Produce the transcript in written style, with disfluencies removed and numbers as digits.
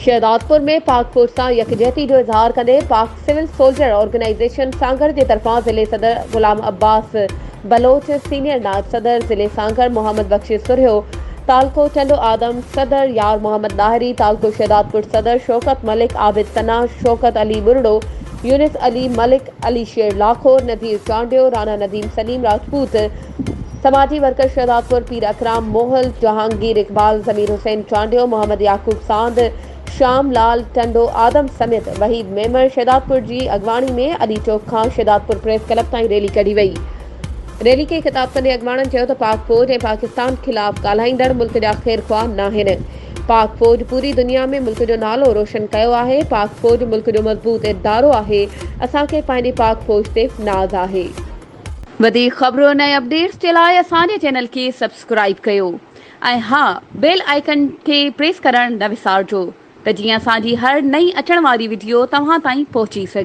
शहदादपुर में पाक फौज सां यकजहती जो इज़हार कंदे पाक सिविल सोल्जर ऑर्गेनाइजेशन सांगर जे तरफ़ां ज़िले सदर गुलाम अब्बास बलोच, सीनियर नायब सदर ज़िले सांगर मोहम्मद बख्शी सुर्यो, तालको टंडो आदम सदर यार मोहम्मद लाहरी, तालको शहदादपुर सदर शौकत मलिक, आबिद तना, शौकत अली बुरड़ो, यूनिस अली मलिक, अली शेर लाखोर, नज़ीर चांडियो, राना नदीम सलीम राजपूत, समाजी वर्कर शहदादपुर पीर अकराम मोहल, जहांगीर इकबाल, जमीर हुसैन चांडियो, मोहम्मद याकूब सांद, श्याम लाल टंडो आदम समेत वहीद मेमर शहदादपुर जी अगवाणी में अली चौक खां शहदादपुर प्रेस क्लब ताईं रैली कढी वई। रैली खे ख़िताब कंदे अगवाणनि चयो त पाक फौज ऐं पाकिस्तान ख़िलाफ़ ॻाल्हाईंदड़ मुल्क जा ख़ैरख़्वाह नाहिनि। पाक फौज पूरी दुनिया में मुल्क जो नालो रोशन कयो आहे। पाक फौज मुल्क जो मज़बूत इदारो आहे। असांखे पंहिंजी पाक फौज ते नाज़ आहे। वधीक ख़बरूं ऐं अपडेट्स जे लाइ असांजे चैनल खे सब्सक्राइब कयो ऐं हा, बेल आइकन खे प्रेस करणु न विसारिजो त जीअं असांजी हर नई अचण वारी वीडियो तव्हां ताईं पहुची सघे।